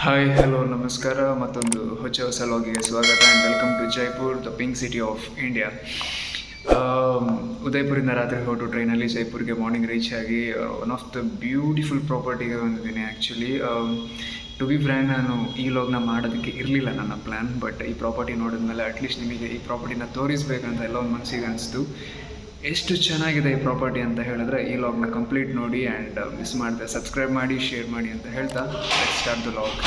Hi hello ನಮಸ್ಕಾರ. ಮತ್ತೊಂದು ಹೊಸ ಲಾಗಿಗೆ ಸ್ವಾಗತ and welcome to Jaipur, the pink city of India. ಉದಯಪುರಿಂದ ರಾತ್ರಿ ಹೊರಟು ಟ್ರೈನಲ್ಲಿ ಜೈಪುರ್ಗೆ ಮಾರ್ನಿಂಗ್ ರೀಚ್ ಆಗಿ ಒನ್ ಆಫ್ ದ ಬ್ಯೂಟಿಫುಲ್ ಪ್ರಾಪರ್ಟಿಗೆ ಬಂದಿದ್ದೀನಿ. ಆ್ಯಕ್ಚುಲಿ ಟು ಬಿ ಫ್ರ್ಯಾಂಕ್, ನಾನು ಈ ಲಾಗ್ನ ಮಾಡೋದಕ್ಕೆ ಇರಲಿಲ್ಲ ನನ್ನ ಪ್ಲ್ಯಾನ್. ಬಟ್ ಈ ಪ್ರಾಪರ್ಟಿ ನೋಡಿದ್ಮೇಲೆ ಅಟ್ಲೀಸ್ಟ್ ನಿಮಗೆ ಈ ಪ್ರಾಪರ್ಟಿನ ತೋರಿಸ್ಬೇಕಂತ ಎಲ್ಲ ಒಂದು ಮನಸ್ಸಿಗೆ ಅನಿಸ್ತು. ಎಷ್ಟು ಚೆನ್ನಾಗಿದೆ ಈ ಪ್ರಾಪರ್ಟಿ ಅಂತ ಹೇಳಿದ್ರೆ ಈ ಲಾಗ್ನ ಕಂಪ್ಲೀಟ್ ನೋಡಿ ಆ್ಯಂಡ್ ಮಿಸ್ ಮಾಡಿದೆ ಸಬ್ಸ್ಕ್ರೈಬ್ ಮಾಡಿ, ಶೇರ್ ಮಾಡಿ ಅಂತ ಹೇಳ್ತಾ let's start the vlog.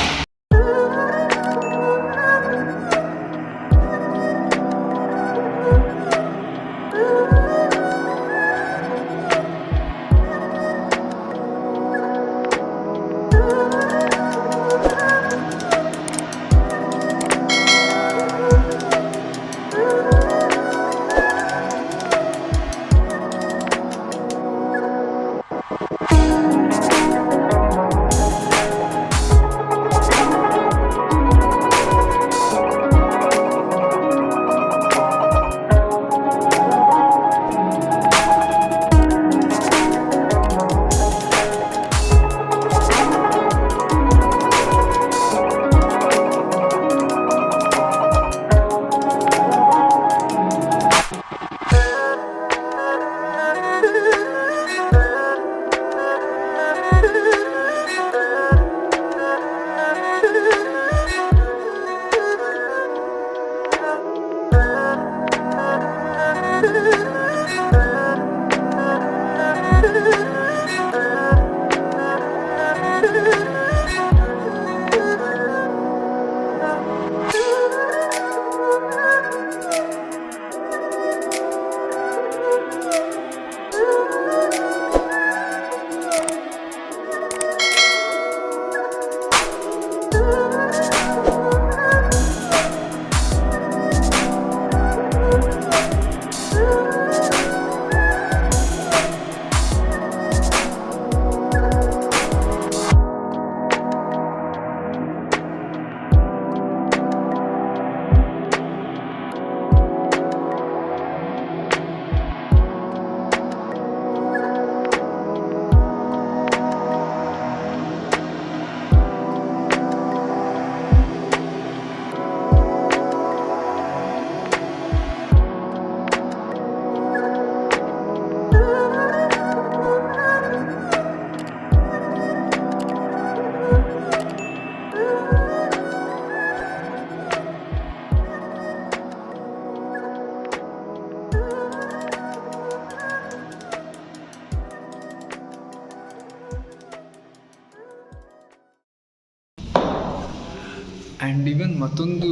And even ಮತ್ತೊಂದು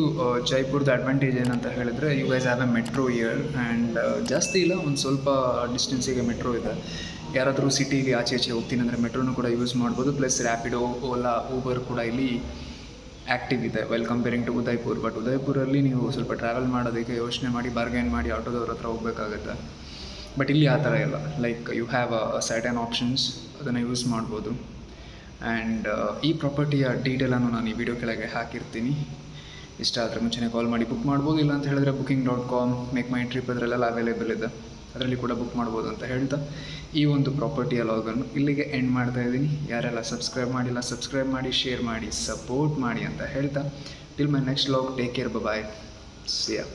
ಜೈಪುರದ ಅಡ್ವಾಂಟೇಜ್ ಏನಂತ ಹೇಳಿದ್ರೆ, you guys have a metro here. And ಜಾಸ್ತಿ ಇಲ್ಲ, ಒಂದು ಸ್ವಲ್ಪ ಡಿಸ್ಟೆನ್ಸಿಗೆ ಮೆಟ್ರೋ ಇದೆ. ಯಾರಾದರೂ ಸಿಟಿಗೆ ಆಚೆ ಹೋಗ್ತೀನಿ ಅಂದರೆ ಮೆಟ್ರೋನು ಕೂಡ ಯೂಸ್ ಮಾಡ್ಬೋದು. ಪ್ಲಸ್ ರ್ಯಾಪಿಡೋ, ಓಲಾ, ಊಬರ್ ಕೂಡ ಇಲ್ಲಿ ಆ್ಯಕ್ಟಿವ್ ಇದೆ well comparing to Udaipur. But ಉದಯಪುರಲ್ಲಿ ನೀವು ಸ್ವಲ್ಪ ಟ್ರಾವೆಲ್ ಮಾಡೋದಕ್ಕೆ ಯೋಚನೆ ಮಾಡಿ ಬಾರ್ಗೇನ್ ಮಾಡಿ ಆಟೋದವ್ರ ಹತ್ರ ಹೋಗಬೇಕಾಗತ್ತೆ. ಬಟ್ ಇಲ್ಲಿ ಆ ಥರ ಇಲ್ಲ. Like you have certain options, ಅದನ್ನು ಯೂಸ್ ಮಾಡ್ಬೋದು. ಆ್ಯಂಡ್ ಈ ಪ್ರಾಪರ್ಟಿಯ ಡೀಟೇಲನ್ನು ನಾನು ಈ ವಿಡಿಯೋ ಕೆಳಗೆ ಹಾಕಿರ್ತೀನಿ. ಇಷ್ಟ ಆದರೆ ಮುಂಚೆನೇ ಕಾಲ್ ಮಾಡಿ ಬುಕ್ ಮಾಡ್ಬೋದು. ಇಲ್ಲ ಅಂತ ಹೇಳಿದ್ರೆ booking.com, ಮೇಕ್ ಮೈ ಟ್ರಿಪ್ ಅದರಲ್ಲೆಲ್ಲ ಅವೈಲೇಬಲ್ ಇದೆ, ಅದರಲ್ಲಿ ಕೂಡ ಬುಕ್ ಮಾಡ್ಬೋದು ಅಂತ ಹೇಳ್ತಾ ಈ ಒಂದು ಪ್ರಾಪರ್ಟಿಯ ಲಾಗನ್ನು ಇಲ್ಲಿಗೆ ಎಂಡ್ ಮಾಡ್ತಾ ಇದ್ದೀನಿ. ಯಾರೆಲ್ಲ ಸಬ್ಸ್ಕ್ರೈಬ್ ಮಾಡಿಲ್ಲ ಸಬ್ಸ್ಕ್ರೈಬ್ ಮಾಡಿ, ಶೇರ್ ಮಾಡಿ, ಸಪೋರ್ಟ್ ಮಾಡಿ ಅಂತ ಹೇಳ್ತಾ till my next vlog, take care, bye, see yeah.